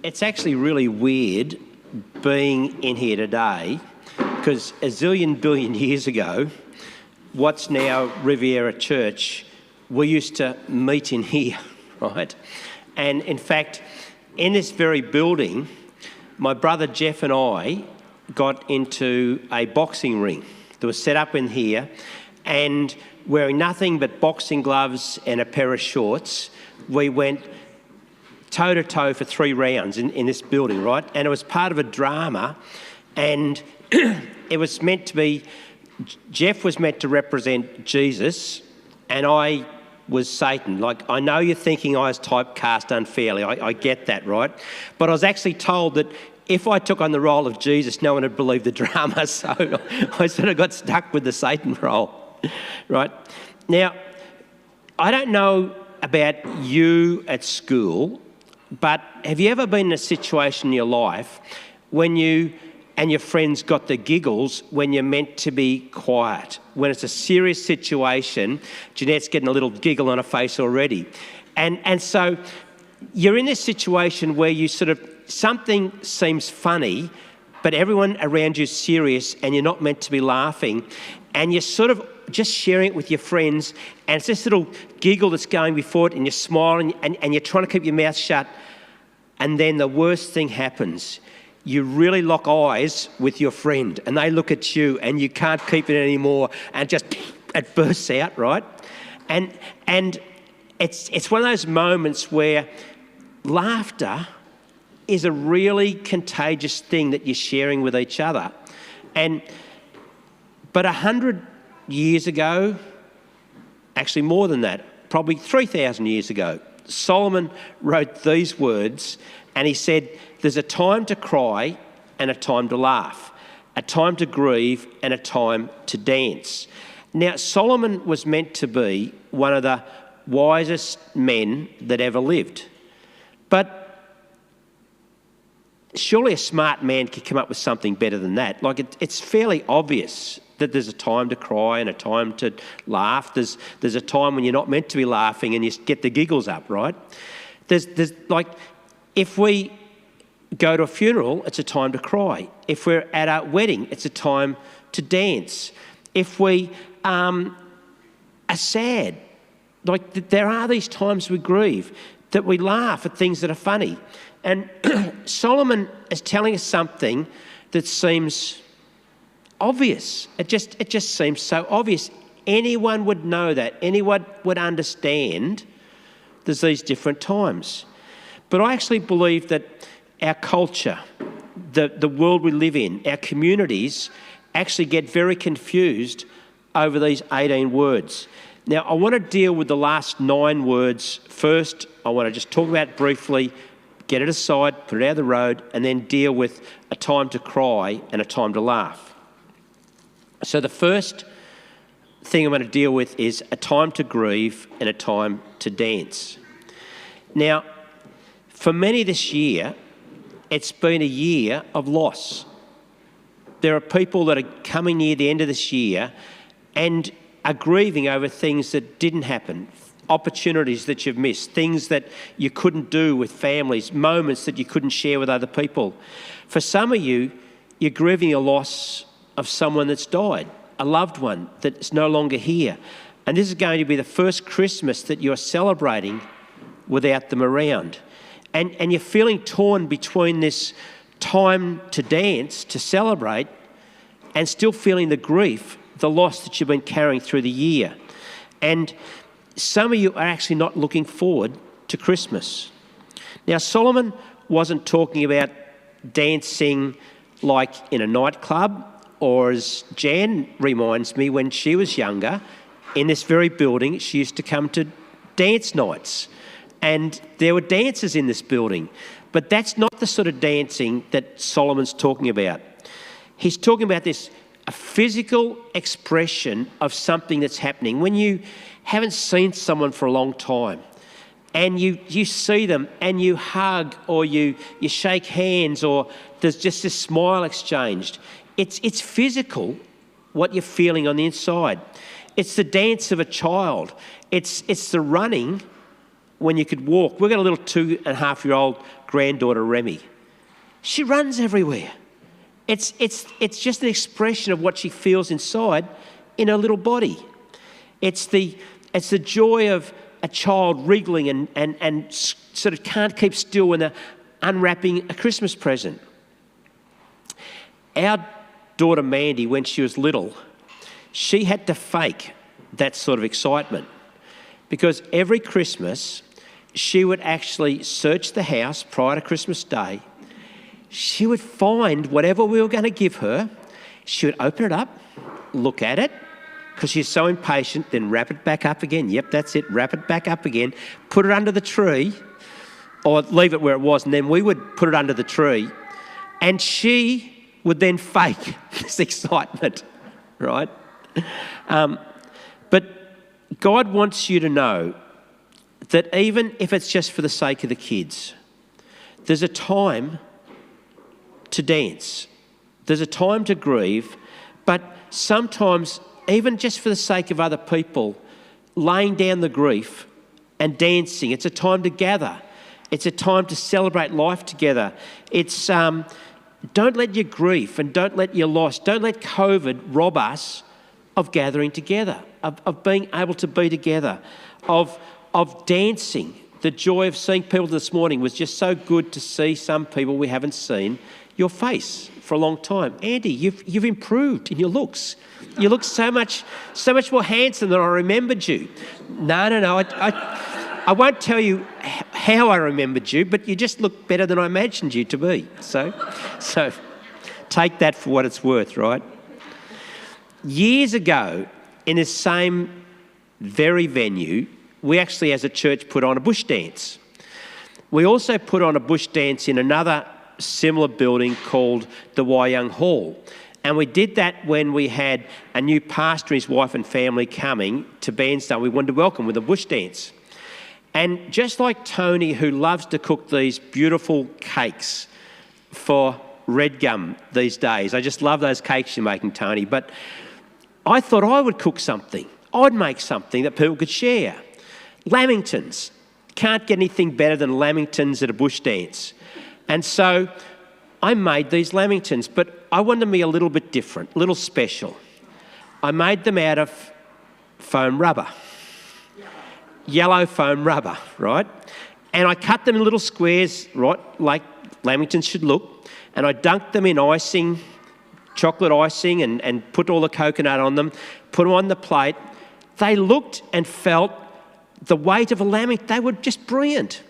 It's actually really weird being in here today because a zillion billion years ago, what's now Riviera Church, we used to meet in here, right? And in fact, in this very building, my brother Jeff and I got into a boxing ring that was set up in here, and wearing nothing but boxing gloves and a pair of shorts, we went toe-to-toe for 3 rounds in this building, right? And it was part of a drama, and it was meant to be, Jeff was meant to represent Jesus, and I was Satan. Like, I know you're thinking I was typecast unfairly, I get that, right? But I was actually told that if I took on the role of Jesus, no one would believe the drama, so I sort of got stuck with the Satan role, right? Now, I don't know about you at school, but have you ever been in a situation in your life when you and your friends got the giggles when you're meant to be quiet? When it's a serious situation, Jeanette's getting a little giggle on her face already. And so you're in this situation where you sort of, something seems funny, but everyone around you is serious and you're not meant to be laughing. And you're sort of just sharing it with your friends, and it's this little giggle that's going before it, and you're smiling and you're trying to keep your mouth shut. And then the worst thing happens. You really lock eyes with your friend and they look at you and you can't keep it anymore, and just it bursts out, right? And it's one of those moments where laughter is a really contagious thing that you're sharing with each other. But 100 years ago, actually more than that, probably 3,000 years ago, Solomon wrote these words, and he said, there's a time to cry and a time to laugh, a time to grieve and a time to dance. Now, Solomon was meant to be one of the wisest men that ever lived. But surely a smart man could come up with something better than that. Like, it's fairly obvious that there's a time to cry and a time to laugh. There's a time when you're not meant to be laughing and you get the giggles up, right? There's like, if we go to a funeral, it's a time to cry. If we're at a wedding, it's a time to dance. If we are sad, like there are these times we grieve, that we laugh at things that are funny. And Solomon is telling us something that seems obvious. It just seems so obvious. Anyone would know that. Anyone would understand there's these different times. But I actually believe that our culture, the world we live in, our communities actually get very confused over these 18 words. Now, I want to deal with the last 9 words first. I want to just talk about it briefly, get it aside, put it out of the road, and then deal with a time to cry and a time to laugh. So the first thing I'm going to deal with is a time to grieve and a time to dance. Now, for many this year, it's been a year of loss. There are people that are coming near the end of this year and are grieving over things that didn't happen, opportunities that you've missed, things that you couldn't do with families, moments that you couldn't share with other people. For some of you, you're grieving a loss of someone that's died, a loved one that's no longer here. And this is going to be the first Christmas that you're celebrating without them around. And you're feeling torn between this time to dance, to celebrate, and still feeling the grief, the loss that you've been carrying through the year. And some of you are actually not looking forward to Christmas. Now, Solomon wasn't talking about dancing like in a nightclub, or as Jan reminds me, when she was younger, in this very building, she used to come to dance nights. And there were dancers in this building. But that's not the sort of dancing that Solomon's talking about. He's talking about this, a physical expression of something that's happening. When you haven't seen someone for a long time and you see them and you hug or you shake hands, or there's just this smile exchanged. It's physical, what you're feeling on the inside. It's the dance of a child. It's the running when you could walk. We've got a little 2.5-year-old granddaughter, Remy. She runs everywhere. It's just an expression of what she feels inside in her little body. It's the joy of a child wriggling and sort of can't keep still when they're unwrapping a Christmas present. Our daughter Mandy, when she was little, she had to fake that sort of excitement, because every Christmas she would actually search the house prior to Christmas Day. She would find whatever we were going to give her. She would open it up, look at it, because she's so impatient, then wrap it back up again. Yep, that's it, wrap it back up again, put it under the tree, or leave it where it was, and then we would put it under the tree, and she would then fake this excitement, right? But God wants you to know that even if it's just for the sake of the kids, there's a time to dance. There's a time to grieve, but sometimes, even just for the sake of other people, laying down the grief and dancing. It's a time to gather. It's a time to celebrate life together. It's don't let your grief and don't let your loss, don't let COVID rob us of gathering together, of being able to be together, of dancing. The joy of seeing people this morning was just so good to see some people we haven't seen your face for a long time. Andy, you've improved in your looks. You look so much more handsome than I remembered you. No. I won't tell you how I remembered you, but you just look better than I imagined you to be. So take that for what it's worth, right? Years ago, in this same very venue, we actually as a church put on a bush dance. We also put on a bush dance in another similar building called the Wyong Hall. And we did that when we had a new pastor and his wife and family coming to Bairnsdale. We wanted to welcome with a bush dance. And just like Tony, who loves to cook these beautiful cakes for Red Gum these days, I just love those cakes you're making, Tony, but I thought I would cook something. I'd make something that people could share. Lamingtons. Can't get anything better than lamingtons at a bush dance. And so I made these lamingtons, but I wanted them to be a little bit different, a little special. I made them out of foam rubber. Yellow foam rubber, right? And I cut them in little squares, right, like lamingtons should look, and I dunked them in icing, chocolate icing, and put all the coconut on them, put them on the plate. They looked and felt the weight of a lamington. They were just brilliant.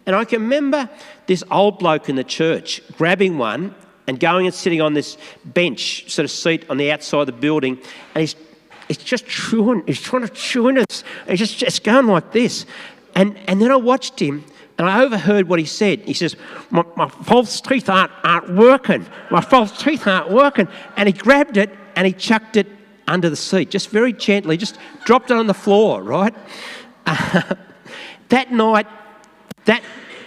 And I can remember this old bloke in the church grabbing one and going and sitting on this bench sort of seat on the outside of the building, and he's just chewing, he's trying to chew in it, and he's just going like this. And then I watched him, and I overheard what he said. He says, my false teeth aren't working. My false teeth aren't working. And he grabbed it and he chucked it under the seat, just very gently, just dropped it on the floor, right? That night,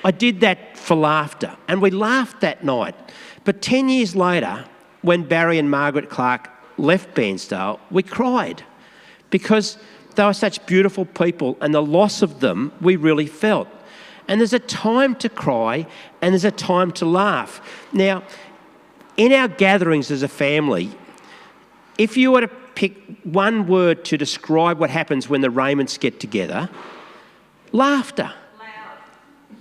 I did that for laughter, and we laughed that night. But 10 years later, when Barry and Margaret Clark left Bairnsdale, we cried because they were such beautiful people, and the loss of them we really felt. And there's a time to cry and there's a time to laugh. Now, in our gatherings as a family, if you were to pick one word to describe what happens when the Raymonds get together, laughter. Loud.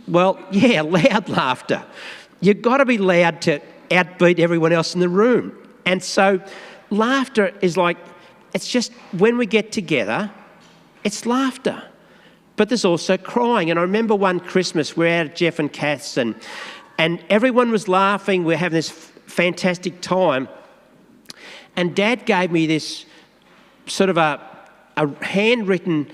Well, yeah, loud laughter. You've got to be loud to outbeat everyone else in the room. And so laughter is like, it's just when we get together, it's laughter. But there's also crying. And I remember one Christmas, we're out at Jeff and Kath's and everyone was laughing. We're having this fantastic time. And Dad gave me this sort of a handwritten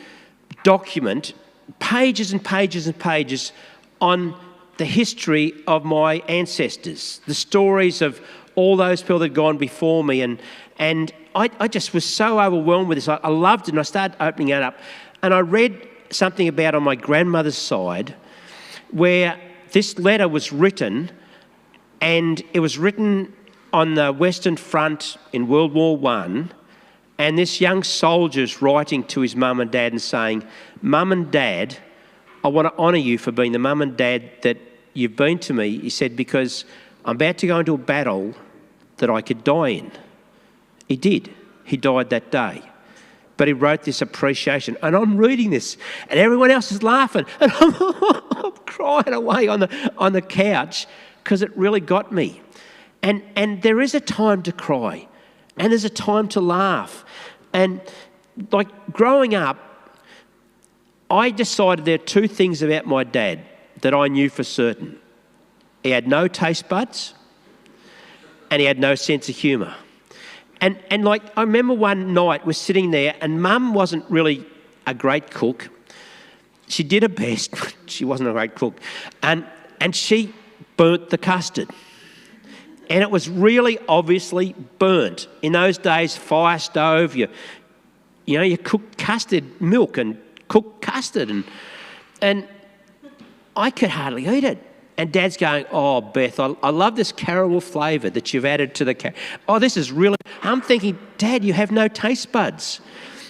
document, pages and pages and pages on the history of my ancestors, the stories of all those people that had gone before me. And I just was so overwhelmed with this. I loved it, and I started opening it up. And I read something about on my grandmother's side where this letter was written, and it was written on the Western Front in World War I, and this young soldier's writing to his mum and dad and saying, "Mum and Dad, I want to honour you for being the mum and dad that you've been to me, he said, because I'm about to go into a battle that I could die in. He did. He died that day. But he wrote this appreciation. And I'm reading this and everyone else is laughing. And I'm crying away on the couch because it really got me. And there is a time to cry and there's a time to laugh. And like growing up, I decided there are two things about my dad that I knew for certain. He had no taste buds and he had no sense of humour. And like, I remember one night we're sitting there and Mum wasn't really a great cook. She did her best, but she wasn't a great cook. And she burnt the custard. And it was really obviously burnt. In those days, fire stove, you cook custard milk and cook custard. And I could hardly eat it. And Dad's going, oh, Beth, I love this caramel flavour that you've added to the oh, this is really... I'm thinking, Dad, you have no taste buds.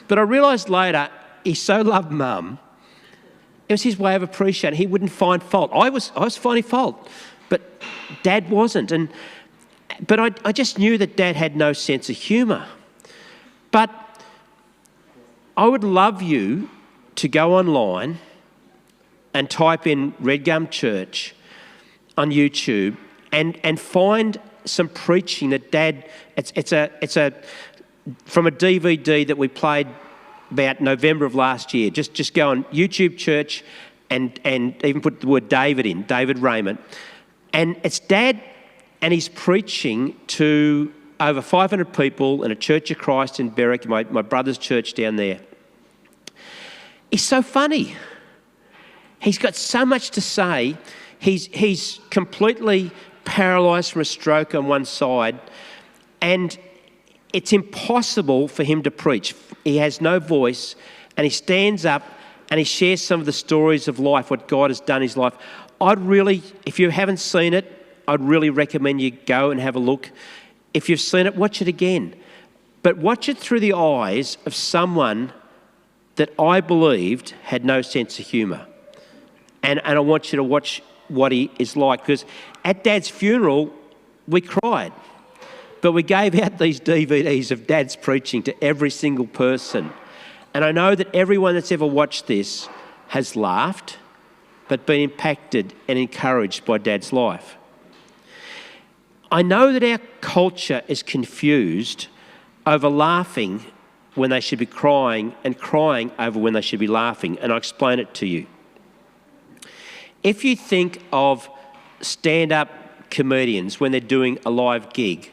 But I realised later, he so loved Mum, it was his way of appreciating. He wouldn't find fault. I was finding fault, but Dad wasn't. But I just knew that Dad had no sense of humour. But I would love you to go online and type in Red Gum Church on YouTube and find some preaching that Dad, it's from a DVD that we played about November of last year. Just go on YouTube Church and even put the word David in, David Raymond. And it's Dad and he's preaching to over 500 people in a Church of Christ in Berwick, my brother's church down there. He's so funny. He's got so much to say. He's completely paralysed from a stroke on one side and it's impossible for him to preach. He has no voice and he stands up and he shares some of the stories of life, what God has done in his life. If you haven't seen it, I'd really recommend you go and have a look. If you've seen it, watch it again. But watch it through the eyes of someone that I believed had no sense of humour. And I want you to watch what he is like, because at Dad's funeral, we cried. But we gave out these DVDs of Dad's preaching to every single person. And I know that everyone that's ever watched this has laughed, but been impacted and encouraged by Dad's life. I know that our culture is confused over laughing when they should be crying and crying over when they should be laughing, and I'll explain it to you. If you think of stand-up comedians when they're doing a live gig,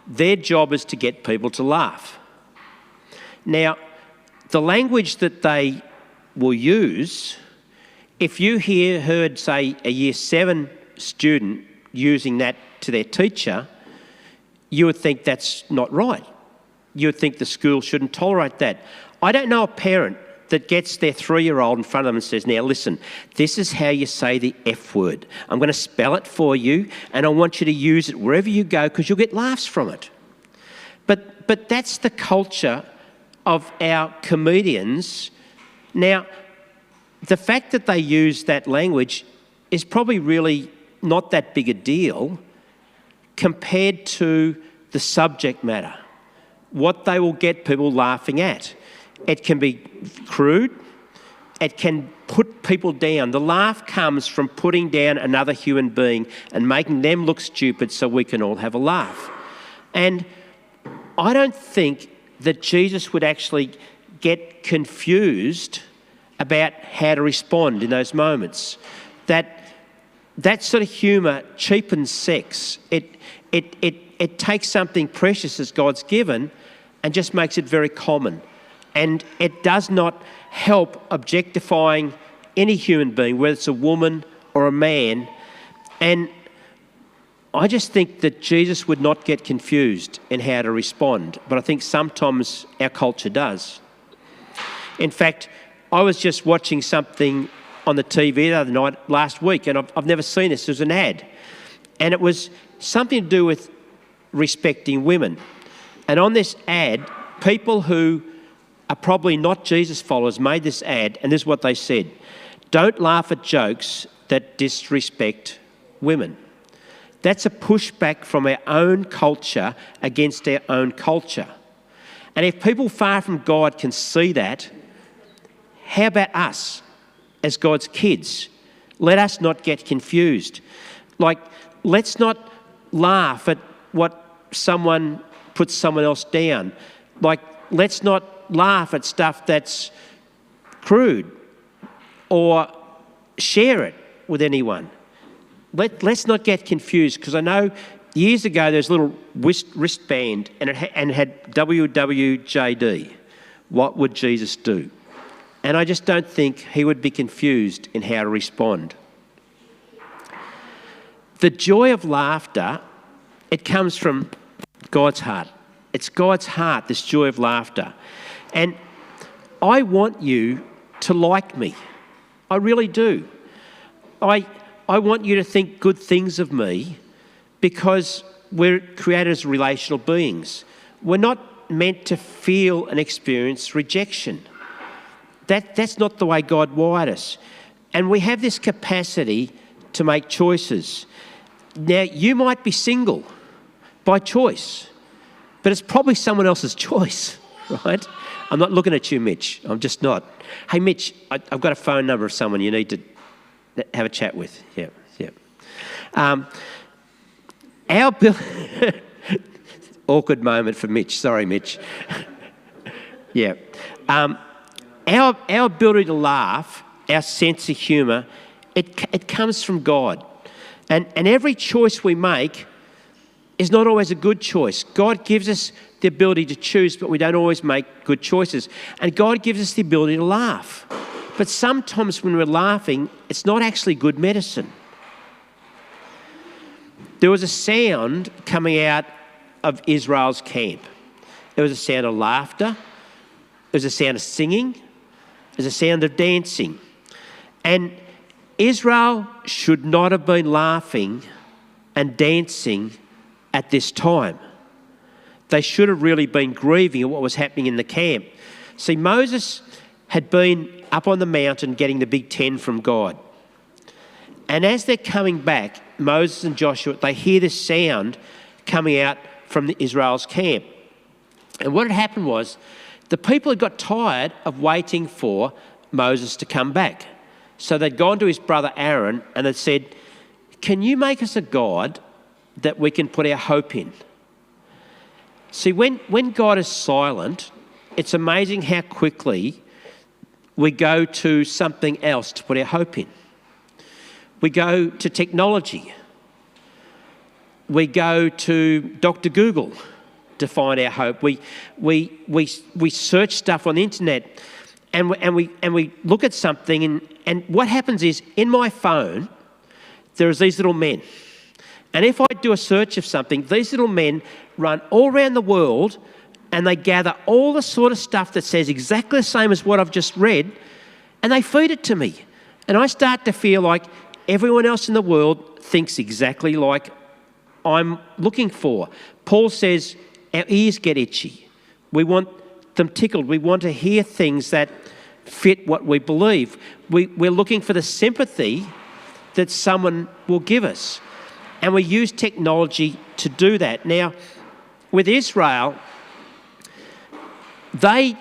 their job is to get people to laugh. Now, the language that they will use, if you heard, say, a Year 7 student using that to their teacher, you would think that's not right. You would think the school shouldn't tolerate that. I don't know a parent that gets their 3-year-old in front of them and says, now listen, this is how you say the F word. I'm going to spell it for you and I want you to use it wherever you go because you'll get laughs from it. But that's the culture of our comedians. Now, the fact that they use that language is probably really not that big a deal compared to the subject matter, what they will get people laughing at. It can be crude. It can put people down. The laugh comes from putting down another human being and making them look stupid so we can all have a laugh. And I don't think that Jesus would actually get confused about how to respond in those moments. That sort of humour cheapens sex. It takes something precious as God's given and just makes it very common. And it does not help objectifying any human being, whether it's a woman or a man. And I just think that Jesus would not get confused in how to respond. But I think sometimes our culture does. In fact, I was just watching something on the TV the other night, last week, and I've never seen this. It was an ad. And it was something to do with respecting women. And on this ad, people who are probably not Jesus followers made this ad, and this is what they said. Don't laugh at jokes that disrespect women. That's a pushback from our own culture against our own culture. And if people far from God can see that, how about us as God's kids? Let us not get confused. Like, let's not laugh at what someone puts someone else down. Like, let's not laugh at stuff that's crude or share it with anyone. Let's not get confused, because I know years ago there was a little wristband and it had WWJD, what would Jesus do? And I just don't think he would be confused in how to respond. The joy of laughter, it comes from God's heart. It's God's heart, this joy of laughter. And I want you to like me. I really do. I want you to think good things of me, because we're created as relational beings. We're not meant to feel and experience rejection. That's not the way God wired us. And we have this capacity to make choices. Now, you might be single by choice, but it's probably someone else's choice, right? I'm not looking at you, Mitch. I'm just not. Hey, Mitch, I've got a phone number of someone you need to have a chat with. Yeah. Awkward moment for Mitch. Sorry, Mitch. Yeah. Our ability to laugh, our sense of humour, it comes from God. And every choice we make is not always a good choice. God gives us the ability to choose, but we don't always make good choices. And God gives us the ability to laugh. But sometimes when we're laughing, it's not actually good medicine. There was a sound coming out of Israel's camp. It was a sound of laughter. It was a sound of singing. It was a sound of dancing. And Israel should not have been laughing and dancing at this time. They should have really been grieving at what was happening in the camp. See, Moses had been up on the mountain getting the big 10 from God. And as they're coming back, Moses and Joshua, they hear this sound coming out from Israel's camp. And what had happened was the people had got tired of waiting for Moses to come back. So they'd gone to his brother Aaron and had said, can you make us a God that we can put our hope in? See, when God is silent, it's amazing how quickly we go to something else to put our hope in. We go to technology. We go to Dr. Google to find our hope. We search stuff on the internet, and we look at something, and what happens is, in my phone, there's these little men. And if I do a search of something, these little men run all around the world and they gather all the sort of stuff that says exactly the same as what I've just read, and they feed it to me. And I start to feel like everyone else in the world thinks exactly like I'm looking for. Paul says our ears get itchy. We want them tickled. We want to hear things that fit what we believe. We're looking for the sympathy that someone will give us. And we use technology to do that. Now, with Israel, they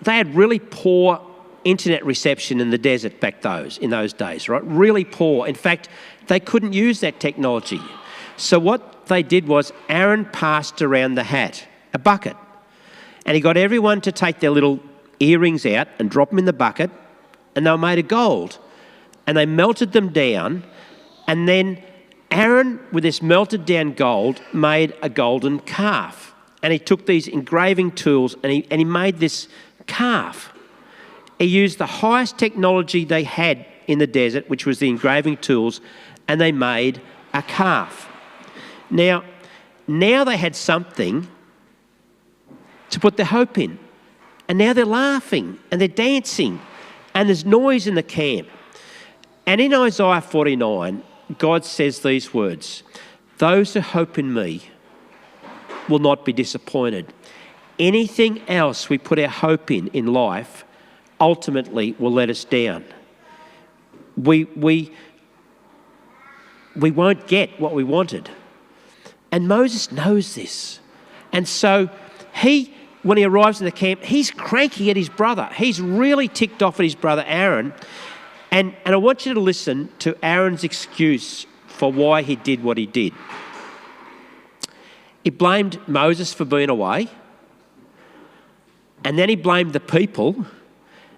had really poor internet reception in the desert in those days, right? Really poor. In fact, they couldn't use that technology. So what they did was Aaron passed around the hat, a bucket, and he got everyone to take their little earrings out and drop them in the bucket, and they were made of gold. And they melted them down, and then Aaron, with this melted down gold, made a golden calf. And he took these engraving tools and he made this calf. He used the highest technology they had in the desert, which was the engraving tools, and they made a calf. Now they had something to put their hope in. And now they're laughing and they're dancing and there's noise in the camp. And in Isaiah 49, God says these words, "Those who hope in me will not be disappointed." Anything else we put our hope in life ultimately will let us down. we won't get what we wanted. And Moses knows this. And so when he arrives in the camp, he's cranky at his brother. He's really ticked off at his brother Aaron. And I want you to listen to Aaron's excuse for why he did what he did. He blamed Moses for being away. And then he blamed the people.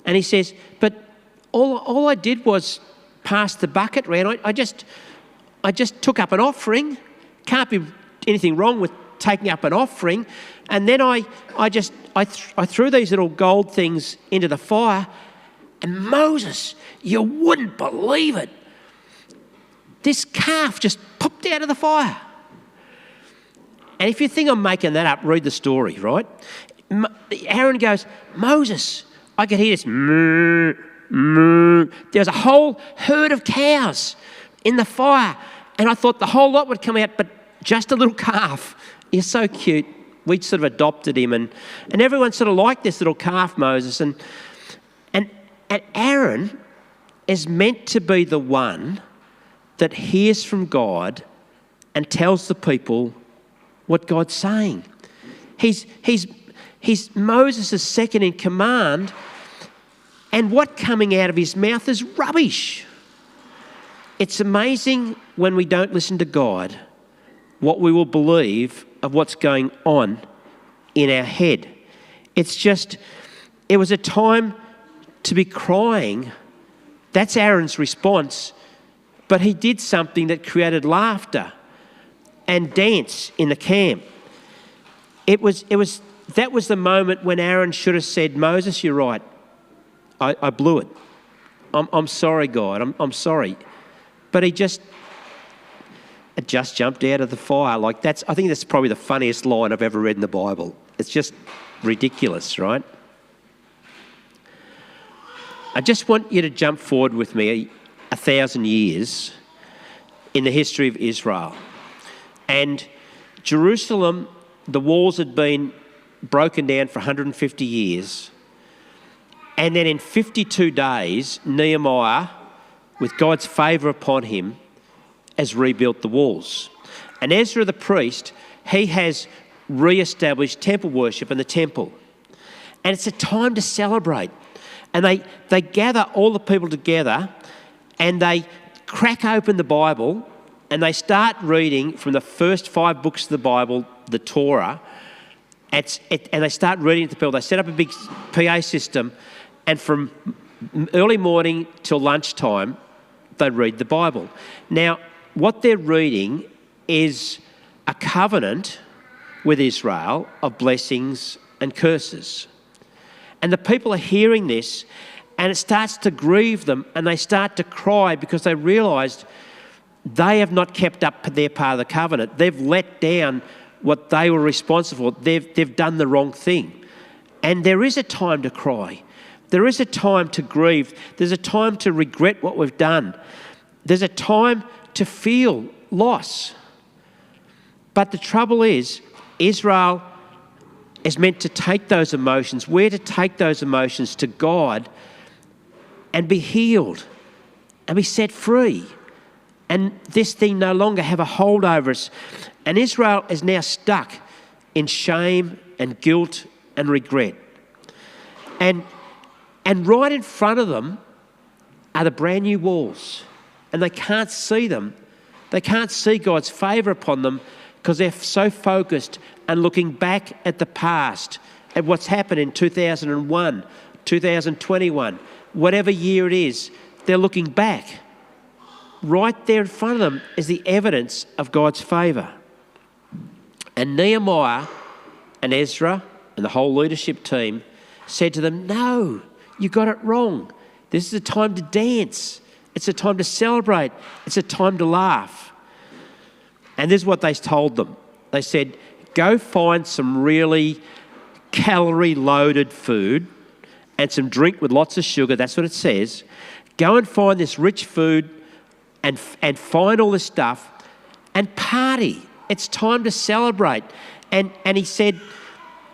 And he says, but all I did was pass the bucket round. I just took up an offering. Can't be anything wrong with taking up an offering. And then I threw these little gold things into the fire. And Moses, you wouldn't believe it. This calf just popped out of the fire. And if you think I'm making that up, read the story, right? Aaron goes, Moses, I could hear this moo, moo. There was a whole herd of cows in the fire. And I thought the whole lot would come out, but just a little calf. He's so cute. We sort of adopted him, and everyone sort of liked this little calf, Moses. And Aaron is meant to be the one that hears from God and tells the people what God's saying. He's Moses' second in command, and what coming out of his mouth is rubbish. It's amazing when we don't listen to God what we will believe of what's going on in our head. It was a time to be crying. That's Aaron's response. But he did something that created laughter and dance in the camp. That was the moment when Aaron should have said, Moses, you're right. I blew it. I'm sorry, God. I'm sorry. But it just jumped out of the fire. I think that's probably the funniest line I've ever read in the Bible. It's just ridiculous, right? I just want you to jump forward with me 1,000 years in the history of Israel. And Jerusalem, the walls had been broken down for 150 years. And then in 52 days, Nehemiah, with God's favour upon him, has rebuilt the walls. And Ezra the priest, he has re-established temple worship in the temple. And it's a time to celebrate. And they gather all the people together and they crack open the Bible and they start reading from the first 5 books of the Bible, the Torah, and they start reading to people. They set up a big PA system, and from early morning till lunchtime, they read the Bible. Now, what they're reading is a covenant with Israel of blessings and curses. And the people are hearing this, and it starts to grieve them, and they start to cry because they realised they have not kept up their part of the covenant. They've let down what they were responsible for. They've done the wrong thing. And there is a time to cry. There is a time to grieve. There's a time to regret what we've done. There's a time to feel loss. But the trouble is, Israel is meant to take those emotions. We're to take those emotions to God and be healed and be set free. And this thing no longer have a hold over us. And Israel is now stuck in shame and guilt and regret. And right in front of them are the brand new walls. And they can't see them. They can't see God's favour upon them because they're so focused and looking back at the past, at what's happened in 2001, 2021, whatever year it is, they're looking back. Right there in front of them is the evidence of God's favour. And Nehemiah and Ezra and the whole leadership team said to them, no, you got it wrong. This is a time to dance. It's a time to celebrate. It's a time to laugh. And this is what they told them. They said, go find some really calorie-loaded food and some drink with lots of sugar. That's what it says. Go and find this rich food and find all this stuff and party. It's time to celebrate. And he said,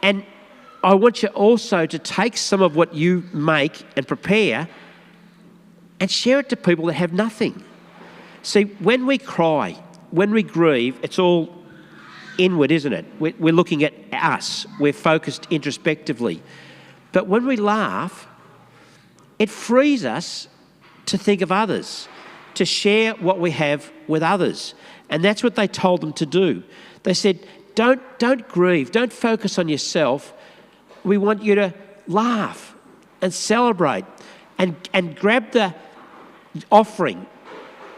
and I want you also to take some of what you make and prepare and share it to people that have nothing. See, when we cry, when we grieve, it's all inward, isn't it? We're looking at us. We're focused introspectively. But when we laugh, it frees us to think of others, to share what we have with others. And that's what they told them to do. They said, don't grieve, don't focus on yourself. We want you to laugh and celebrate and grab the offering,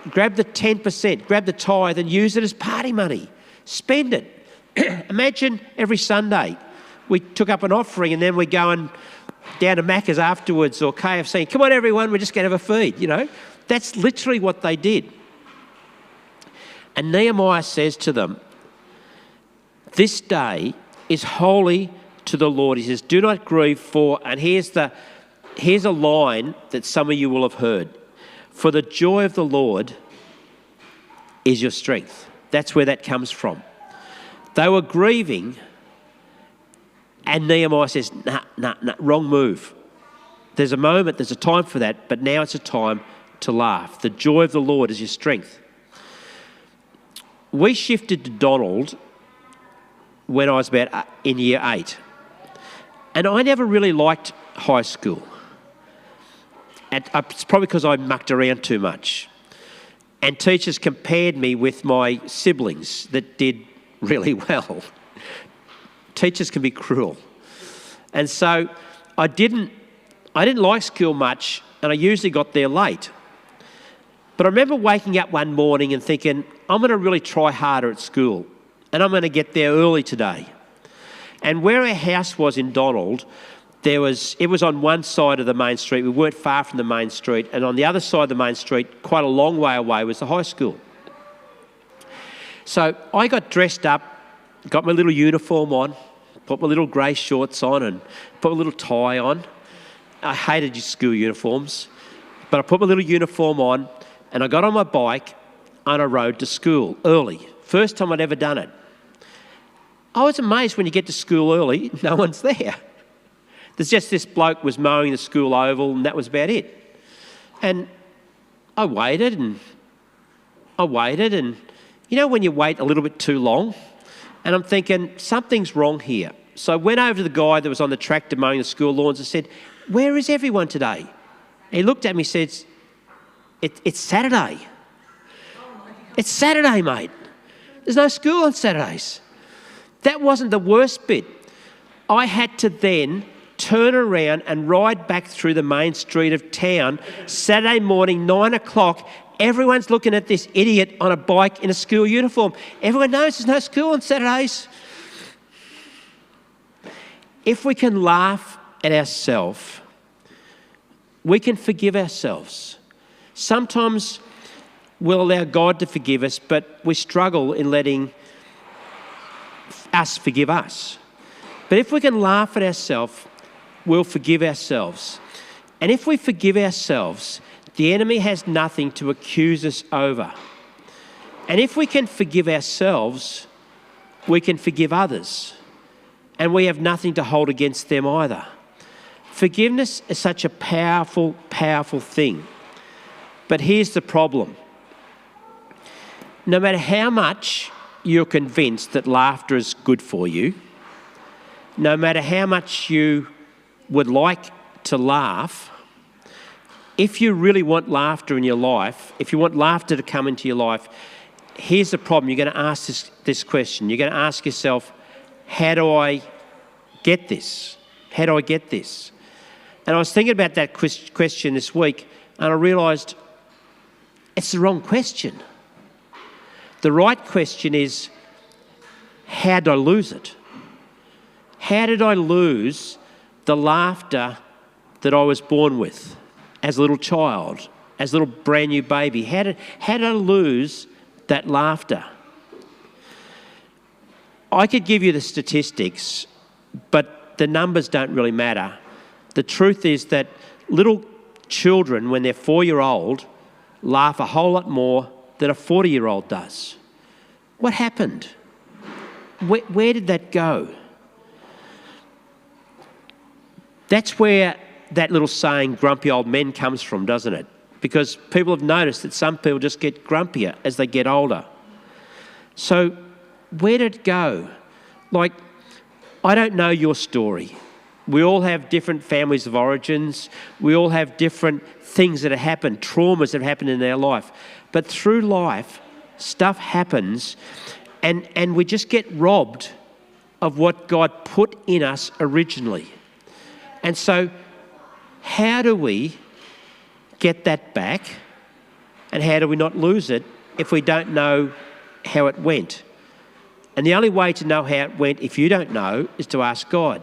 grab the 10%, grab the tithe and use it as party money. Spend it. Imagine every Sunday we took up an offering and then we go and down to Macca's afterwards or KFC. Come on, everyone, we're just going to have a feed, you know. That's literally what they did. And Nehemiah says to them, this day is holy to the Lord. He says, do not grieve for, and here's a line that some of you will have heard. For the joy of the Lord is your strength. That's where that comes from. They were grieving, and Nehemiah says, nah, wrong move. There's a moment, there's a time for that, but now it's a time to laugh. The joy of the Lord is your strength. We shifted to Donald when I was about in year 8. And I never really liked high school. And it's probably because I mucked around too much. And teachers compared me with my siblings that did really well. Teachers can be cruel. And so I didn't like school much, and I usually got there late. But I remember waking up one morning and thinking, I'm going to really try harder at school, and I'm going to get there early today. And where our house was in Donald, it was on one side of the main street. We weren't far from the main street. And on the other side of the main street, quite a long way away, was the high school. So I got dressed up, got my little uniform on, put my little grey shorts on and put a little tie on. I hated school uniforms, but I put my little uniform on and I got on my bike and I rode to school early. First time I'd ever done it. I was amazed when you get to school early, no one's there. There's just this bloke was mowing the school oval and that was about it. And I waited and you know when you wait a little bit too long? And I'm thinking, something's wrong here. So I went over to the guy that was on the tractor mowing the school lawns and said, where is everyone today? And he looked at me and said, it's Saturday. It's Saturday, mate. There's no school on Saturdays. That wasn't the worst bit. I had to then turn around and ride back through the main street of town Saturday morning, 9 o'clock. Everyone's looking at this idiot on a bike in a school uniform. Everyone knows there's no school on Saturdays. If we can laugh at ourselves, we can forgive ourselves. Sometimes we'll allow God to forgive us, but we struggle in letting us forgive us. But if we can laugh at ourselves, we'll forgive ourselves. And if we forgive ourselves, the enemy has nothing to accuse us over. And if we can forgive ourselves, we can forgive others. And we have nothing to hold against them either. Forgiveness is such a powerful, powerful thing. But here's the problem. No matter how much you're convinced that laughter is good for you, no matter how much you would like to laugh, if you really want laughter in your life, if you want laughter to come into your life, here's the problem. You're going to ask this question. You're going to ask yourself, how do I get this? How do I get this? And I was thinking about that question this week, and I realised it's the wrong question. The right question is, how did I lose it? How did I lose the laughter that I was born with as a little child, as a little brand new baby? How did I lose that laughter? I could give you the statistics, but the numbers don't really matter. The truth is that little children, when they're 4-year-old, laugh a whole lot more than a 40-year-old does. What happened? Where did that go? That's where that little saying, grumpy old men, comes from, doesn't it? because people have noticed that some people just get grumpier as they get older. So where did it go? Like, I don't know your story. We all have different families of origins. We all have different things that have happened, traumas that have happened in our life. But through life, stuff happens and we just get robbed of what God put in us originally. And so how do we get that back? And how do we not lose it if we don't know how it went? And the only way to know how it went, if you don't know, is to ask God.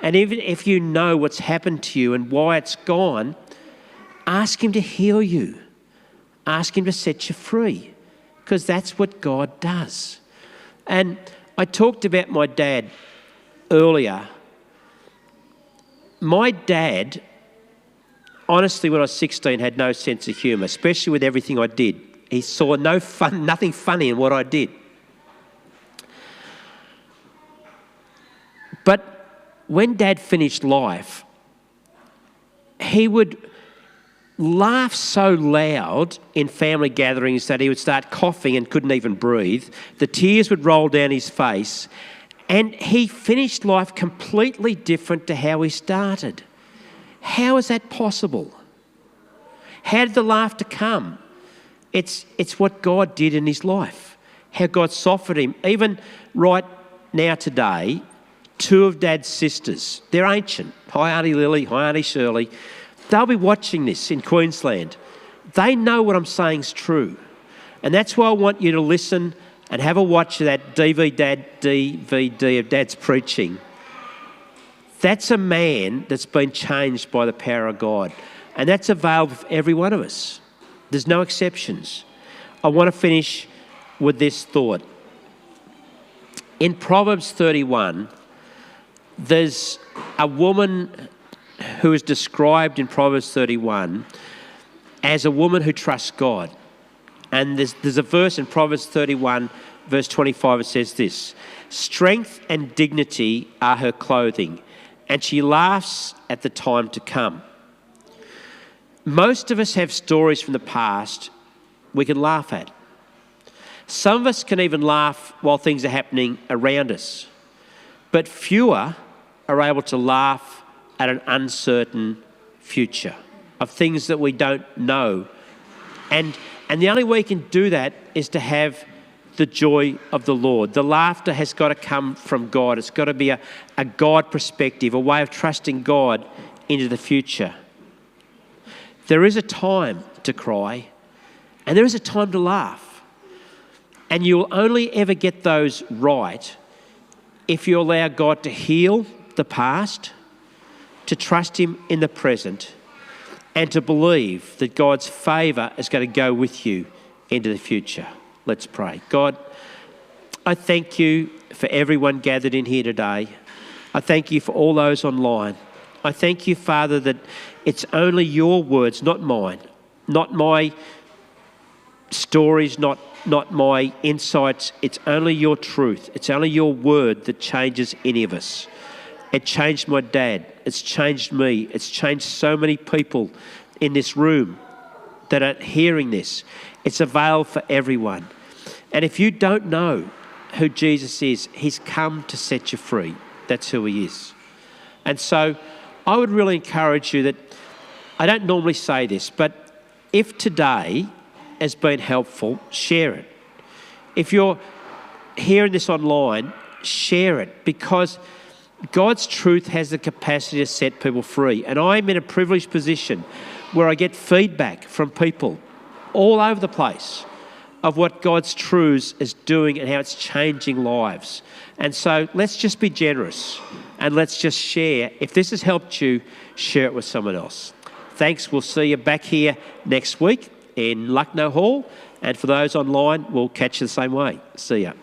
And even if you know what's happened to you and why it's gone, ask him to heal you. Ask him to set you free, because that's what God does. And I talked about my dad earlier. My dad, honestly, when I was 16, had no sense of humour, especially with everything I did. He saw nothing funny in what I did. But when Dad finished life, he would laugh so loud in family gatherings that he would start coughing and couldn't even breathe. The tears would roll down his face, and he finished life completely different to how he started. How is that possible? How did the laughter come? It's what God did in his life, how God softened him. Even right now today, two of Dad's sisters, they're ancient. Hi, Auntie Lily. Hi, Auntie Shirley. They'll be watching this in Queensland. They know what I'm saying is true. And that's why I want you to listen and have a watch of that DVD of Dad's preaching. That's a man that's been changed by the power of God. And that's available for every one of us. There's no exceptions. I want to finish with this thought. In Proverbs 31, there's a woman who is described in Proverbs 31 as a woman who trusts God. And there's a verse in Proverbs 31, verse 25, it says this: "Strength and dignity are her clothing, and she laughs at the time to come." Most of us have stories from the past we can laugh at. Some of us can even laugh while things are happening around us. But fewer are able to laugh at an uncertain future of things that we don't know. And the only way you can do that is to have the joy of the Lord. The laughter has got to come from God. It's got to be a God perspective, a way of trusting God into the future. There is a time to cry, and there is a time to laugh. And you'll only ever get those right if you allow God to heal the past, to trust him in the present, and to believe that God's favour is going to go with you into the future. Let's pray. God, I thank you for everyone gathered in here today. I thank you for all those online. I thank you, Father, that it's only your words, not mine, not my stories, not my insights. It's only your truth. It's only your word that changes any of us. It changed my dad. It's changed me. It's changed so many people in this room that are hearing this. It's available for everyone. And if you don't know who Jesus is, he's come to set you free. That's who he is. And so I would really encourage you that, I don't normally say this, but if today has been helpful, share it. If you're hearing this online, share it, because God's truth has the capacity to set people free. And I'm in a privileged position where I get feedback from people all over the place of what God's truth is doing and how it's changing lives. And so let's just be generous and let's just share. If this has helped you, share it with someone else. Thanks. We'll see you back here next week in Lucknow Hall. And for those online, we'll catch you the same way. See ya.